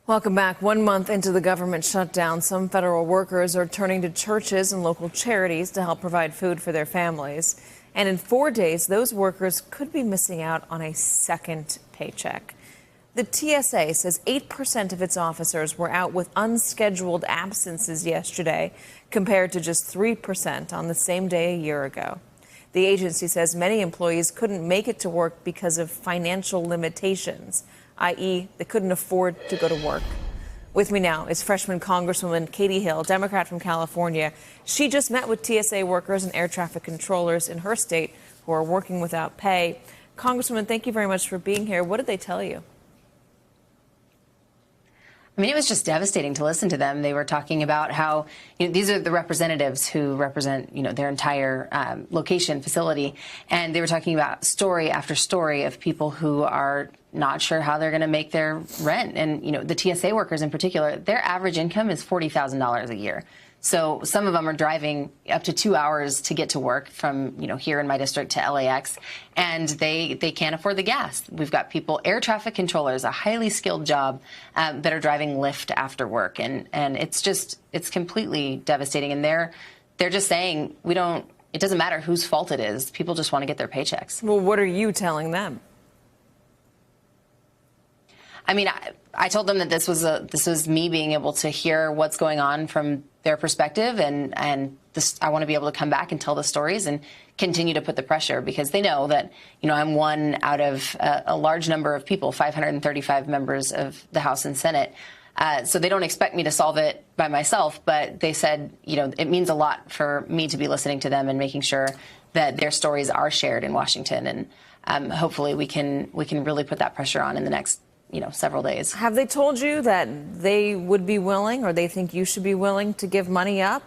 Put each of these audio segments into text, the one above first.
Welcome back. 1 month into the government shutdown, some federal workers are turning to churches and local charities to help provide food for their families. And in 4 days, those workers could be missing out on a second paycheck. The TSA says 8% of its officers were out with unscheduled absences yesterday, compared to just 3% on the same day a year ago. The agency says many employees couldn't make it to work because of financial limitations, i.e., they couldn't afford to go to work. With me now is freshman Congresswoman Katie Hill, Democrat from California. She just met with TSA workers and air traffic controllers in her state who are working without pay. Congresswoman, thank you very much for being here. What did they tell you? I mean, it was just devastating to listen to them. They were talking about how, these are the representatives who represent, their entire location, facility. And they were talking about story after story of people who are not sure how they're going to make their rent. And, the TSA workers in particular, their average income is $40,000 a year. So some of them are driving up to 2 hours to get to work from, here in my district to LAX, and they can't afford the gas. We've got people, air traffic controllers, a highly skilled job, that are driving Lyft after work. And it's completely devastating. And they're just saying, it doesn't matter whose fault it is. People just want to get their paychecks. Well, what are you telling them? I mean, I told them that this was me being able to hear what's going on from their perspective, and I want to be able to come back and tell the stories and continue to put the pressure, because they know that, I'm one out of a large number of people, 535 members of the House and Senate. So they don't expect me to solve it by myself, but they said, it means a lot for me to be listening to them and making sure that their stories are shared in Washington. And hopefully we can really put that pressure on in the next several days. Have they told you that they would be willing, or they think you should be willing to give money up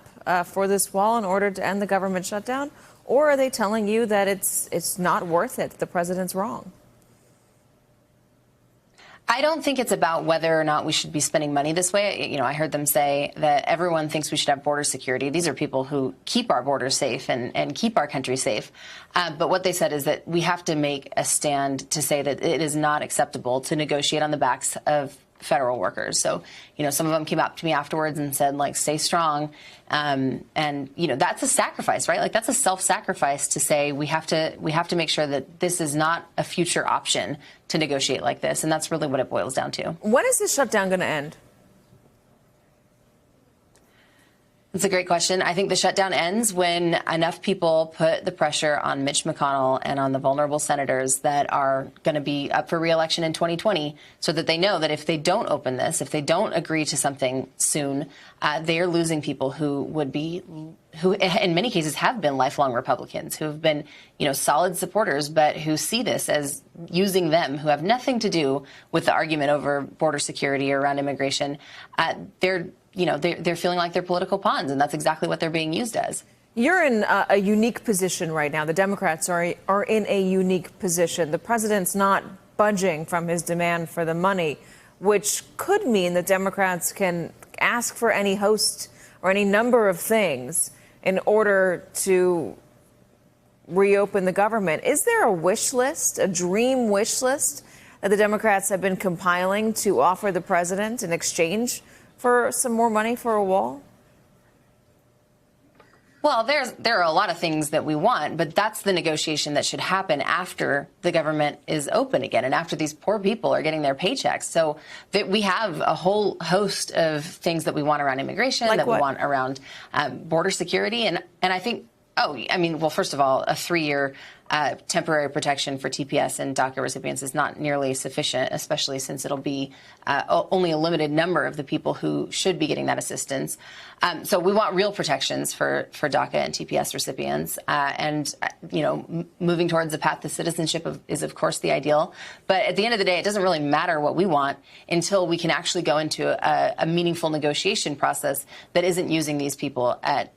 for this wall in order to end the government shutdown? Or are they telling you that it's not worth it, the president's wrong? I don't think it's about whether or not we should be spending money this way. I heard them say that everyone thinks we should have border security. These are people who keep our borders safe and keep our country safe. But what they said is that we have to make a stand to say that it is not acceptable to negotiate on the backs of federal workers. So, some of them came up to me afterwards and said, stay strong. And, that's a sacrifice, right? That's a self-sacrifice to say we have to make sure that this is not a future option to negotiate like this. And that's really what it boils down to. When is this shutdown going to end? That's a great question. I think the shutdown ends when enough people put the pressure on Mitch McConnell and on the vulnerable senators that are going to be up for re-election in 2020, so that they know that if they don't open this, if they don't agree to something soon, they are losing people who in many cases have been lifelong Republicans, who have been, solid supporters, but who see this as using them, who have nothing to do with the argument over border security or around immigration. They're feeling like they're political pawns, and that's exactly what they're being used as. You're in a unique position right now. The Democrats are in a unique position. The president's not budging from his demand for the money, which could mean that Democrats can ask for any host or any number of things in order to reopen the government. Is there a wish list, a dream wish list that the Democrats have been compiling to offer the president in exchange for some more money for a wall? Well, there are a lot of things that we want, but that's the negotiation that should happen after the government is open again and after these poor people are getting their paychecks. So that we have a whole host of things that we want around immigration, like that what? We want around border security. And I think, well, first of all, a 3-year temporary protection for TPS and DACA recipients is not nearly sufficient, especially since it'll be only a limited number of the people who should be getting that assistance. So we want real protections for DACA and TPS recipients. Moving towards the path to citizenship is, of course, the ideal. But at the end of the day, it doesn't really matter what we want until we can actually go into a meaningful negotiation process that isn't using these people at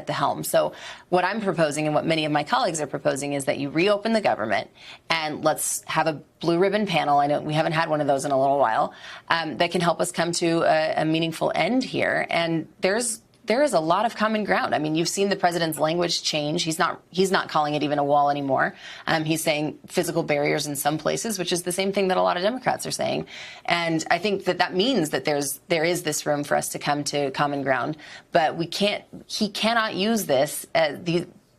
the helm. So what I'm proposing, and what many of my colleagues are proposing, is that you reopen the government and let's have a blue ribbon panel. I know we haven't had one of those in a little while, that can help us come to a meaningful end here. And there's there is a lot of common ground. I mean, you've seen the president's language change. He's not calling it even a wall anymore. He's saying physical barriers in some places, which is the same thing that a lot of Democrats are saying. And I think that means that there is this room for us to come to common ground. But he cannot use this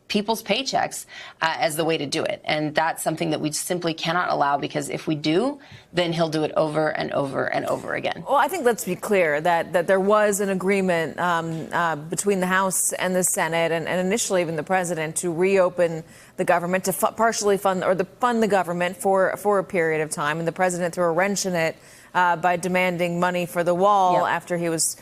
people's paychecks as the way to do it. And that's something that we simply cannot allow, because if we do, then he'll do it over and over and over again. Well, I think let's be clear that there was an agreement between the House and the Senate and initially even the president to reopen the government, to partially fund the government for a period of time. And the president threw a wrench in it by demanding money for the wall after he was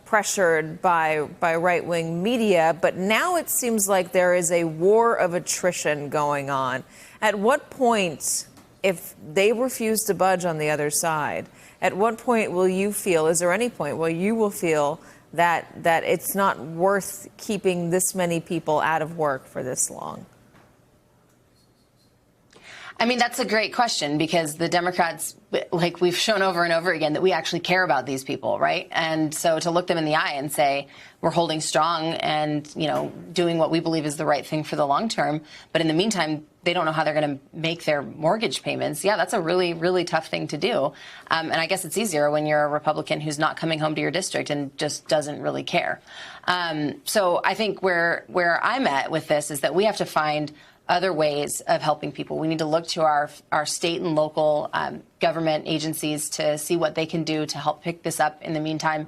pressured by right-wing media. But now it seems like there is a war of attrition going on. At what point, if they refuse to budge on the other side, at what point will you feel, is there any point where you will feel that it's not worth keeping this many people out of work for this long? I mean, that's a great question, because the Democrats, like we've shown over and over again, that we actually care about these people, right? And so to look them in the eye and say, we're holding strong and, doing what we believe is the right thing for the long term, but in the meantime, they don't know how they're going to make their mortgage payments. Yeah, that's a really, really tough thing to do. And I guess it's easier when you're a Republican who's not coming home to your district and just doesn't really care. So I think where I'm at with this is that we have to find other ways of helping people. We need to look to our state and local government agencies to see what they can do to help pick this up in the meantime,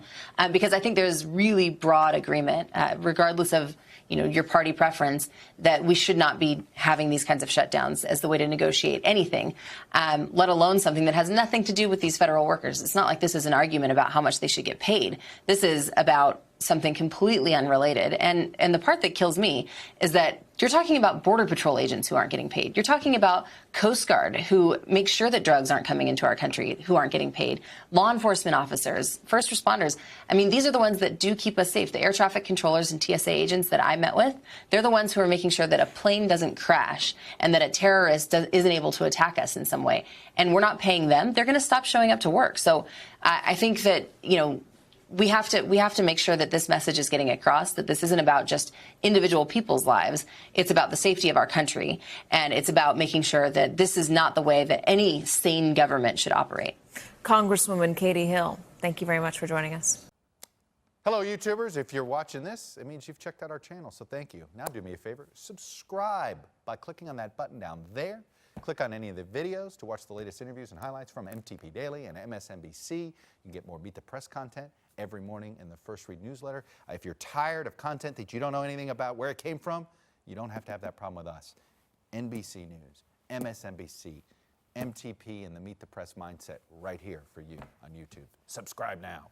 because I think there's really broad agreement, regardless of your party preference, that we should not be having these kinds of shutdowns as the way to negotiate anything, let alone something that has nothing to do with these federal workers. It's not like this is an argument about how much they should get paid. This is about something completely unrelated. And the part that kills me is that you're talking about Border Patrol agents who aren't getting paid. You're talking about Coast Guard, who make sure that drugs aren't coming into our country, who aren't getting paid. Law enforcement officers, first responders. I mean, these are the ones that do keep us safe. The air traffic controllers and TSA agents that I met with, they're the ones who are making sure that a plane doesn't crash and that a terrorist isn't able to attack us in some way. And we're not paying them. They're going to stop showing up to work. So I think that, we have to make sure that this message is getting across, that this isn't about just individual people's lives. It's about the safety of our country, and it's about making sure that this is not the way that any sane government should operate. Congresswoman Katie Hill, thank you very much for joining us. Hello, YouTubers. If you're watching this, it means you've checked out our channel, so thank you. Now do me a favor, subscribe by clicking on that button down there. Click on any of the videos to watch the latest interviews and highlights from MTP Daily and MSNBC. You can get more Meet the Press content every morning in the First Read newsletter. If you're tired of content that you don't know anything about where it came from, you don't have to have that problem with us. NBC News, MSNBC, MTP, and the Meet the Press mindset right here for you on YouTube. Subscribe now.